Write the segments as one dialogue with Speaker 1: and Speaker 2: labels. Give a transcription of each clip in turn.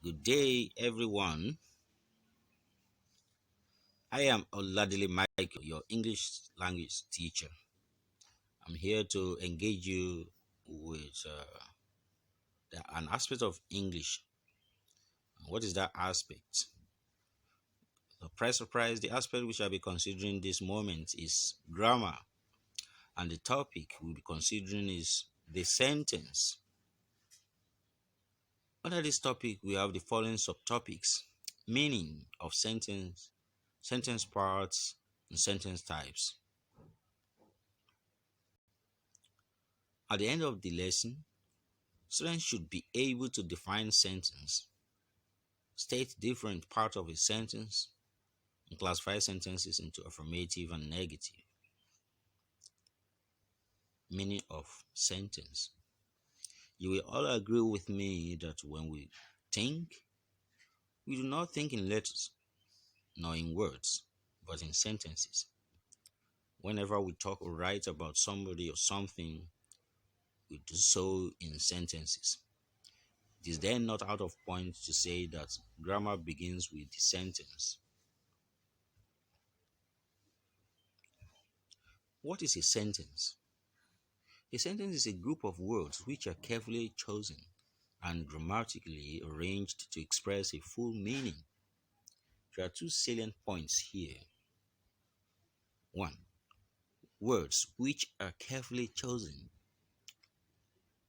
Speaker 1: Good day, everyone. I am Oladile Michael, your English language teacher. I'm here to engage you with an aspect of English. What is that aspect? Surprise, surprise, the aspect which I'll be considering this moment is grammar, and the topic we'll be considering is the sentence. Under this topic, we have the following subtopics: meaning of sentence, sentence parts, and sentence types. At the end of the lesson, students should be able to define sentence, state different parts of a sentence, and classify sentences into affirmative and negative. Meaning of sentence. You will all agree with me that when we think, we do not think in letters nor in words, but in sentences. Whenever we talk or write about somebody or something, we do so in sentences. It is then not out of point to say that grammar begins with the sentence. What is a sentence? A sentence is a group of words which are carefully chosen and grammatically arranged to express a full meaning. There are two salient points here. One, words which are carefully chosen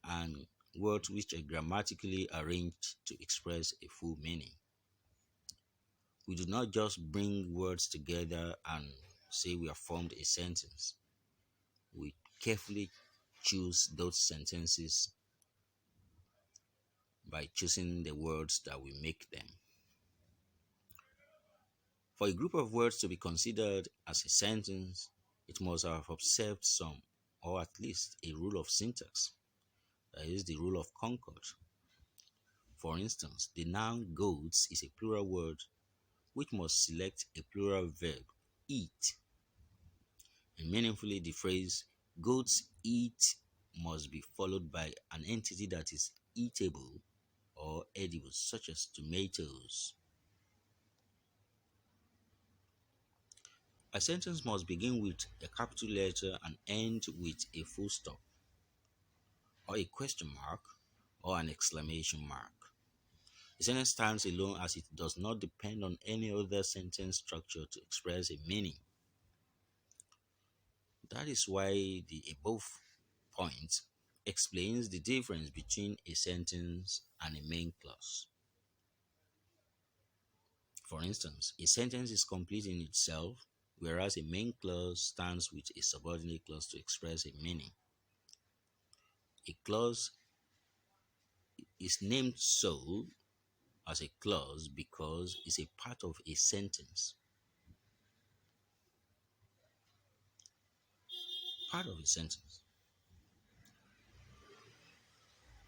Speaker 1: and words which are grammatically arranged to express a full meaning. We do not just bring words together and say we have formed a sentence. We carefully choose those sentences by choosing the words that we make them. For a group of words to be considered as a sentence, it must have observed some, or at least a rule of syntax, that is, the rule of concord. For instance, the noun goats is a plural word which must select a plural verb, eat, and meaningfully the phrase goats eat must be followed by an entity that is eatable or edible, such as tomatoes. A sentence must begin with a capital letter and end with a full stop, or a question mark, or an exclamation mark. A sentence stands alone as it does not depend on any other sentence structure to express a meaning. That is why the above point explains the difference between a sentence and a main clause. For instance, a sentence is complete in itself, whereas a main clause stands with a subordinate clause to express a meaning. A clause is named so as a clause because it's a part of a sentence. Part of a sentence.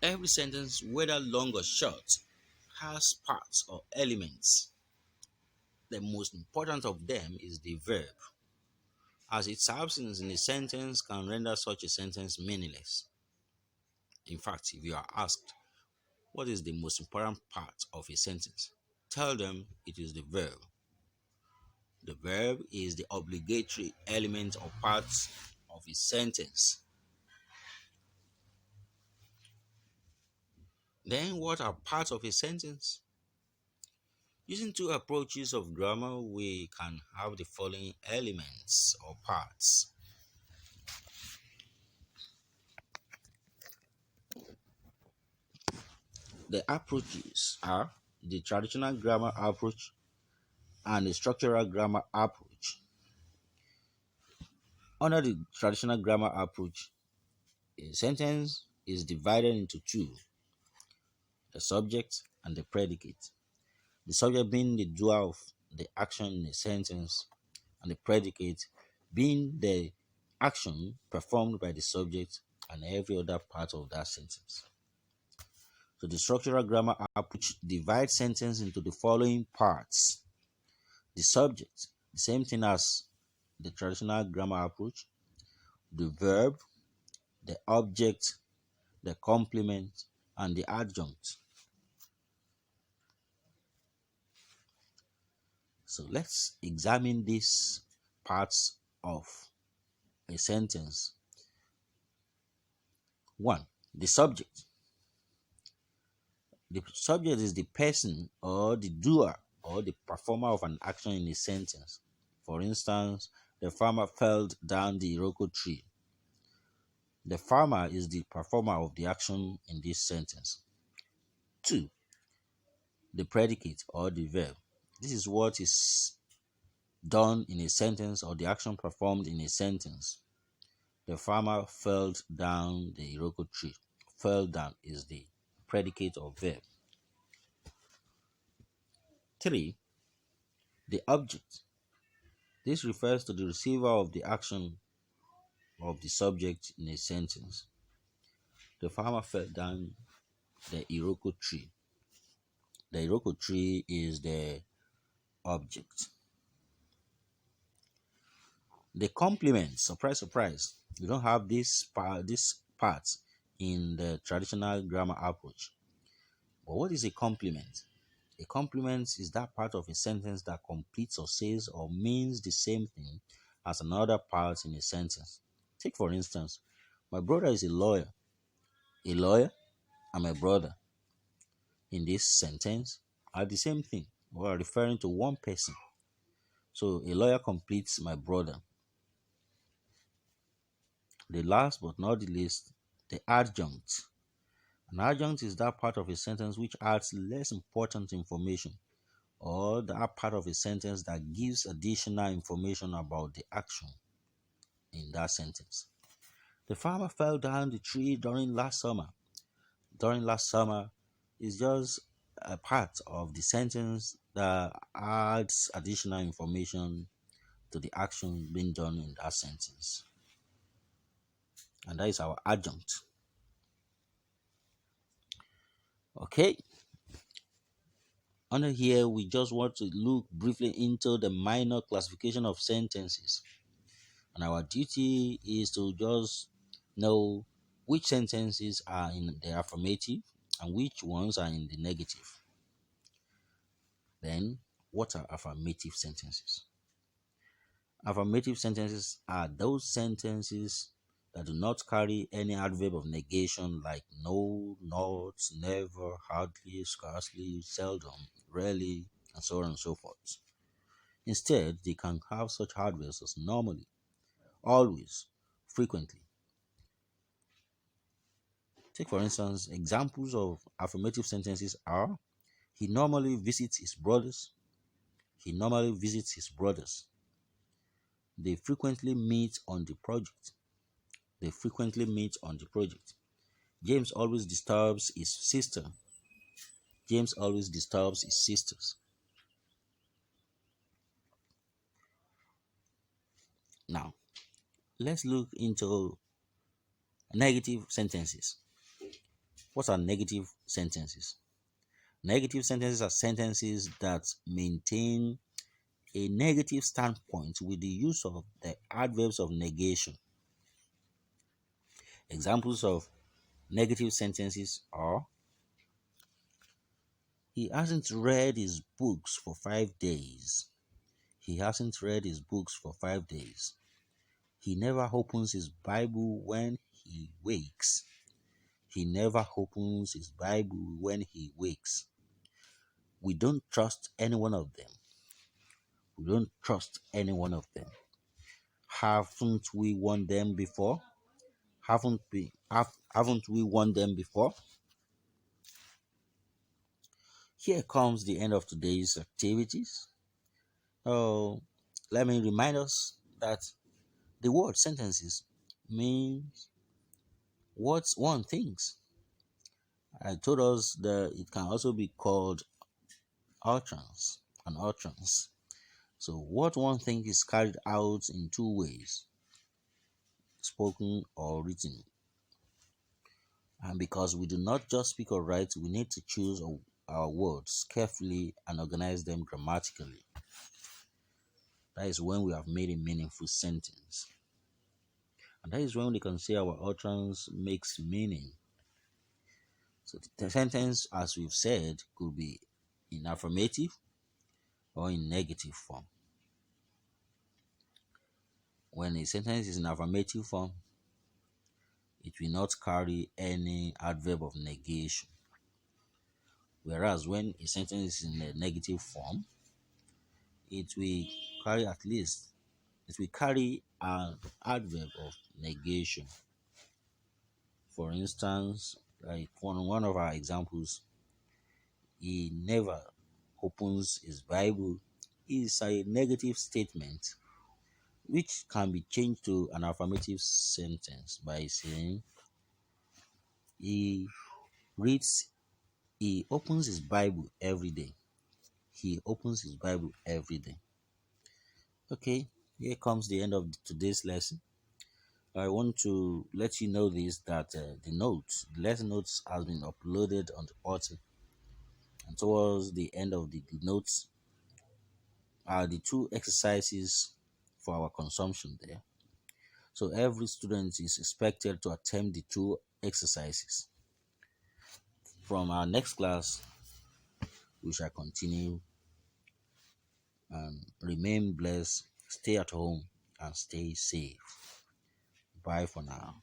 Speaker 1: Every sentence, whether long or short, has parts or elements. The most important of them is the verb, as its absence in a sentence can render such a sentence meaningless. In fact, if you are asked, what is the most important part of a sentence? Tell them it is the verb. The verb is the obligatory element or part of a sentence. Then, what are parts of a sentence? Using two approaches of grammar, we can have the following elements or parts. The approaches are the traditional grammar approach and the structural grammar approach. Under the traditional grammar approach, a sentence is divided into two: the subject and the predicate. The subject being the doer of the action in a sentence, and the predicate being the action performed by the subject and every other part of that sentence. So the structural grammar approach divides sentence into the following parts: the subject, the same thing as the traditional grammar approach, the verb, the object, the complement, and the adjunct. So let's examine these parts of a sentence. One, the subject. The subject is the person or the doer or the performer of an action in a sentence. For instance, the farmer felled down the Iroko tree. The farmer is the performer of the action in this sentence. Two, the predicate or the verb. This is what is done in a sentence or the action performed in a sentence. The farmer felled down the Iroko tree. Fell down is the predicate or verb. Three, the object. This refers to the receiver of the action of the subject in a sentence. The farmer fell down the Iroko tree. The Iroko tree is the object. The complement, surprise, surprise. You don't have this part in the traditional grammar approach. But what is a complement? A complement is that part of a sentence that completes or says or means the same thing as another part in a sentence. Take for instance, my brother is a lawyer. A lawyer and my brother in this sentence are the same thing. We are referring to one person. So a lawyer completes my brother. The last but not the least, the adjunct. An adjunct is that part of a sentence which adds less important information or that part of a sentence that gives additional information about the action in that sentence. The farmer fell down the tree during last summer. During last summer is just a part of the sentence that adds additional information to the action being done in that sentence. And that is our adjunct. Okay. Under here, we just want to look briefly into the minor classification of sentences. And our duty is to just know which sentences are in the affirmative and which ones are in the negative. Then, what are affirmative sentences? Affirmative sentences are those sentences that do not carry any adverb of negation like no, not, never, hardly, scarcely, seldom, rarely, and so on and so forth. Instead, they can have such adverbs as normally, always, frequently. Take, for instance, examples of affirmative sentences are he normally visits his brothers. He normally visits his brothers. They frequently meet on the project. They frequently meet on the project. James always disturbs his sister. James always disturbs his sisters. Now, let's look into negative sentences. What are negative sentences? Negative sentences are sentences that maintain a negative standpoint with the use of the adverbs of negation. Examples of negative sentences are he hasn't read his books for 5 days. He hasn't read his books for 5 days. He never opens his Bible when he wakes. He never opens his Bible when he wakes. We don't trust any one of them. We don't trust any one of them. Haven't we won them before? Haven't we won them before? Here comes the end of today's activities. Oh, let me remind us that the word sentences means what one thinks. I told us that it can also be called utterance, an utterance. So what one thinks is carried out in two ways, spoken or written. And because we do not just speak or write, we need to choose our words carefully and organize them grammatically. That is when we have made a meaningful sentence. And that is when we can say our utterance makes meaning. So the sentence, as we've said, could be in affirmative, or in negative form. When a sentence is in affirmative form, it will not carry any adverb of negation. Whereas when a sentence is in a negative form, it will carry at least it will carry an adverb of negation. For instance, like one of our examples, he never opens his Bible is a negative statement which can be changed to an affirmative sentence by saying he reads he opens his Bible every day. He opens his Bible every day. Okay, here comes the end of today's lesson. I want to let you know this that the lesson notes has been uploaded on the portal, and towards the end of the notes are the two exercises for our consumption there. So every student is expected to attempt the two exercises. From our next class, we shall continue and remain blessed, stay at home, and stay safe. Bye for now.